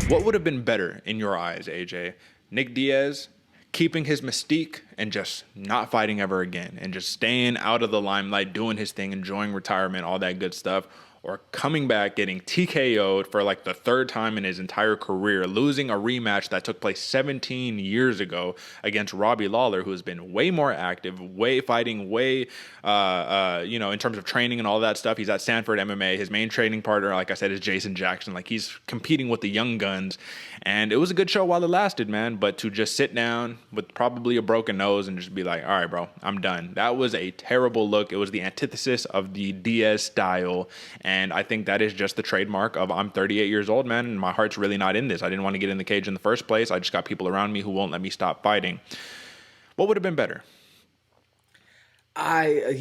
What would have been better in your eyes, AJ? Nick Diaz keeping his mystique and just not fighting ever again and just staying out of the limelight, doing his thing, enjoying retirement, all that good stuff, or coming back, getting TKO'd for like the third time in his entire career, losing a rematch that took place 17 years ago against Robbie Lawler, who has been way more active, way fighting, way, in terms of training and all that stuff. He's at Stanford MMA. His main training partner, like I said, is Jason Jackson. Like, he's competing with the young guns. And it was a good show while it lasted, man. But to just sit down with probably a broken nose and just be like, all right, bro, I'm done. That was a terrible look. It was the antithesis of the Diaz style. And I think that is just the trademark of I'm 38 years old, man, and my heart's really not in this. I didn't want to get in the cage in the first place. I just got people around me who won't let me stop fighting. What would have been better? I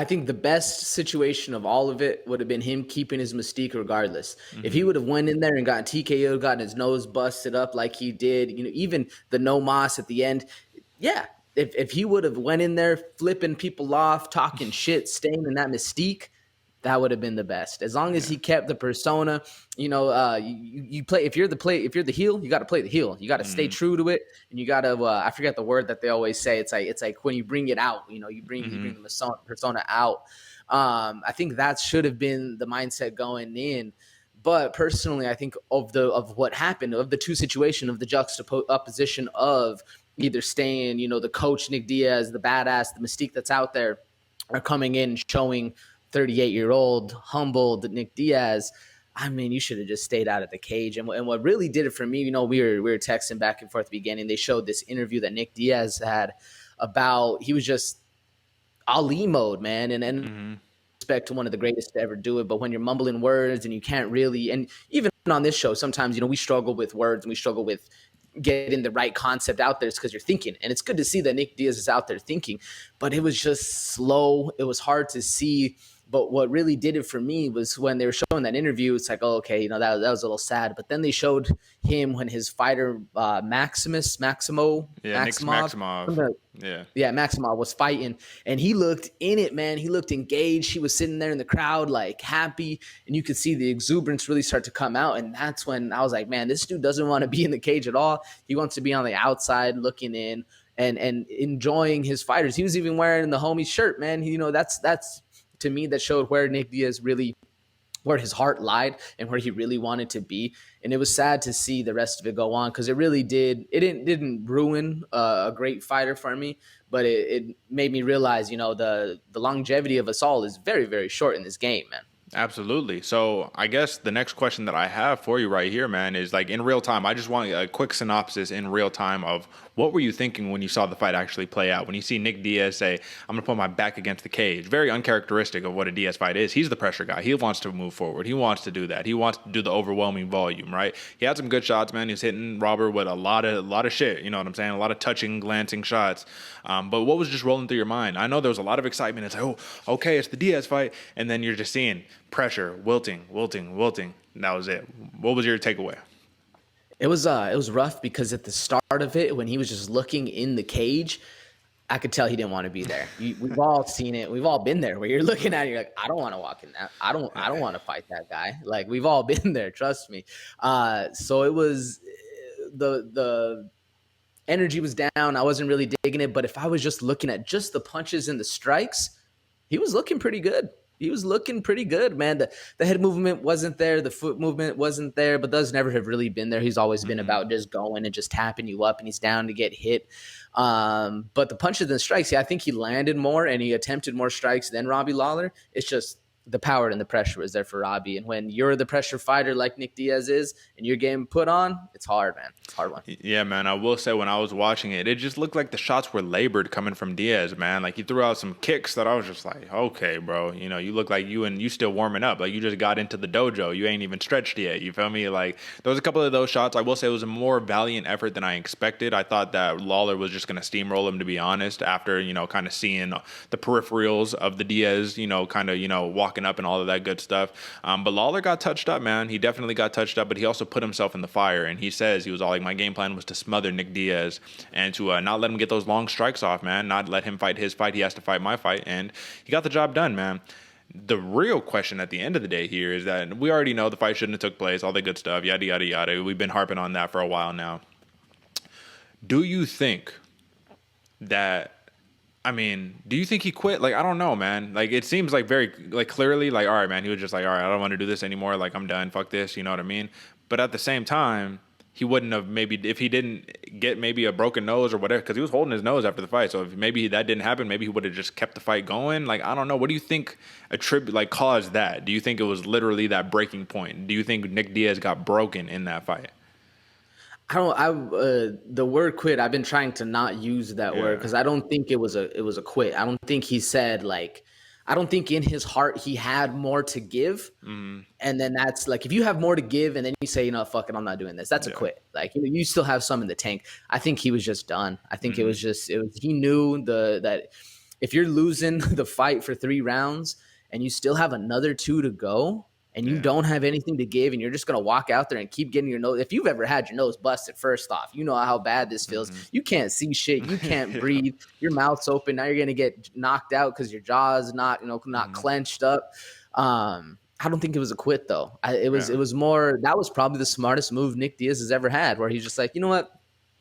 think the best situation of all of it would have been him keeping his mystique regardless. Mm-hmm. If he would have went in there and gotten TKO'd, gotten his nose busted up like he did, even the no mas at the end, yeah. If he would have went in there flipping people off, talking shit, staying in that mystique, that would have been the best. As long as he kept the persona, you play. If you're the heel, you got to play the heel. You got to stay true to it, and you got to. I forget the word that they always say. It's like when you bring it out. You bring the persona out. I think that should have been the mindset going in. But personally, I think of what happened, of the two situation, of the juxtaposition of either staying, the coach Nick Diaz, the badass, the mystique that's out there, are coming in showing 38-year-old humbled Nick Diaz. I mean, you should have just stayed out of the cage. And what really did it for me, we were texting back and forth at the beginning. They showed this interview that Nick Diaz had about, he was just Ali mode, man. And respect to one of the greatest to ever do it. But when you're mumbling words and you can't really, and even on this show, sometimes, we struggle with words and we struggle with getting the right concept out there. It's because you're thinking. And it's good to see that Nick Diaz is out there thinking. But it was just slow. It was hard to see. But what really did it for me was when they were showing that interview, it's like, oh, okay, that was a little sad. But then they showed him when his fighter Maximov. Maximov was fighting, and he looked in it, man. He looked engaged. He was sitting there in the crowd, like happy, and you could see the exuberance really start to come out. And that's when I was like, man, this dude doesn't want to be in the cage at all. He wants to be on the outside looking in and enjoying his fighters. He was even wearing the homie shirt, man. That's to me, that showed where Nick Diaz really, where his heart lied and where he really wanted to be. And it was sad to see the rest of it go on because it really didn't ruin a great fighter for me, but it made me realize, the longevity of us all is very, very short in this game, man. Absolutely. So I guess the next question that I have for you right here, man, is like in real time. I just want a quick synopsis in real time of what were you thinking when you saw the fight actually play out? When you see Nick Diaz say, I'm going to put my back against the cage. Very uncharacteristic of what a Diaz fight is. He's the pressure guy. He wants to move forward. He wants to do that. He wants to do the overwhelming volume, right? He had some good shots, man. He was hitting Robert with a lot of shit. You know what I'm saying? A lot of touching, glancing shots. But what was just rolling through your mind? I know there was a lot of excitement. It's like, oh, okay, it's the Diaz fight. And then you're just seeing pressure, wilting. And that was it. What was your takeaway? It was rough because at the start of it, when he was just looking in the cage, I could tell he didn't want to be there. We've all seen it. We've all been there where you're looking at it, you're like, I don't want to walk in that. I don't want to fight that guy. Like, we've all been there, trust me. So it was the energy was down. I wasn't really digging it, but if I was just looking at just the punches and the strikes, he was looking pretty good. He was looking pretty good, man. The head movement wasn't there. The foot movement wasn't there, but those never have really been there. He's always been about just going and just tapping you up, and he's down to get hit. But the punches and strikes, I think he landed more and he attempted more strikes than Robbie Lawler. It's just the power and the pressure was there for Robbie. And when you're the pressure fighter like Nick Diaz is and you're getting put on, it's hard, man. It's a hard one. Yeah, man. I will say when I was watching it, it just looked like the shots were labored coming from Diaz, man. Like, he threw out some kicks that I was just like, okay, bro. You look like you still warming up. Like, you just got into the dojo. You ain't even stretched yet. You feel me? Like, there was a couple of those shots. I will say it was a more valiant effort than I expected. I thought that Lawler was just going to steamroll him, to be honest, after, kind of seeing the peripherals of the Diaz, walking up and all of that good stuff. But Lawler got touched up, man. He definitely got touched up, but he also put himself in the fire. And he says, he was all like, my game plan was to smother Nick Diaz and to not let him get those long strikes off, man. Not let him fight his fight. He has to fight my fight. And he got the job done, man. the real question at the end of the day here is that we already know the fight shouldn't have took place, all the good stuff, yada, yada, yada. We've been harping on that for a while now. Do you think that, I mean, do you think he quit? Like, I don't know, man. Like, it seems like very, like, clearly, like, all right, man, he was just like, all right, I don't want to do this anymore. Like, I'm done. Fuck this. You know what I mean? But at the same time, he wouldn't have maybe, if he didn't get maybe a broken nose or whatever, because he was holding his nose after the fight. So if maybe that didn't happen, maybe he would have just kept the fight going. Like, I don't know. What do you think caused that? Do you think it was literally that breaking point? Do you think Nick Diaz got broken in that fight? The word quit, I've been trying to not use that word because I don't think it was a quit. I don't think he said, like, I don't think in his heart he had more to give. Mm-hmm. And then that's like, if you have more to give and then you say, you know, fuck it, I'm not doing this, that's a quit. Like, you still have some in the tank. I think he was just done. I think he knew that if you're losing the fight for 3 rounds and you still have another 2 to go, and you don't have anything to give, and you're just going to walk out there and keep getting your nose. If you've ever had your nose busted, first off, you know how bad this feels. Mm-hmm. You can't see shit. You can't breathe. Your mouth's open. Now you're going to get knocked out because your jaw is not clenched up. I don't think it was a quit, though. It was more, that was probably the smartest move Nick Diaz has ever had, where he's just like, you know what?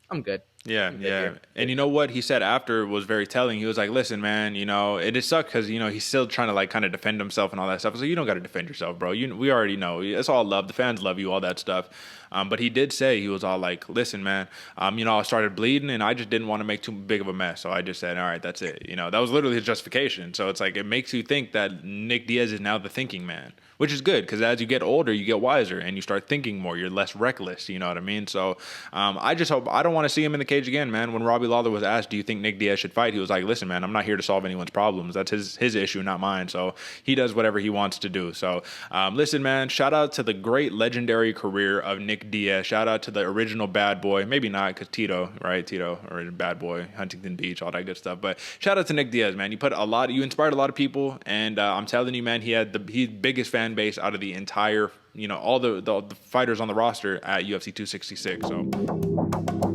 I'm good. Yeah. And you know what he said after was very telling. He was like, listen, man, you know, it just sucked because, you know, he's still trying to like kind of defend himself and all that stuff. So you don't got to defend yourself, bro. We already know. It's all love. The fans love you, all that stuff. But he did say, he was all like, listen, man, you know, I started bleeding and I just didn't want to make too big of a mess. So I just said, all right, that's it. You know, that was literally his justification. So it's like, it makes you think that Nick Diaz is now the thinking man, which is good because as you get older, you get wiser and you start thinking more. You're less reckless. You know what I mean? So I just hope, I don't want to see him in the cage again, man. When Robbie Lawler was asked, do you think Nick Diaz should fight? He was like, listen, man, I'm not here to solve anyone's problems. That's his issue, not mine. So he does whatever he wants to do. So listen, man, shout out to the great legendary career of Nick Diaz. Shout out to the original bad boy. Maybe not because Tito, right? Tito, or bad boy, Huntington Beach, all that good stuff. But shout out to Nick Diaz, man. You inspired a lot of people. And I'm telling you, man, he had the biggest fan base out of the entire, you know, all the fighters on the roster at UFC 266. So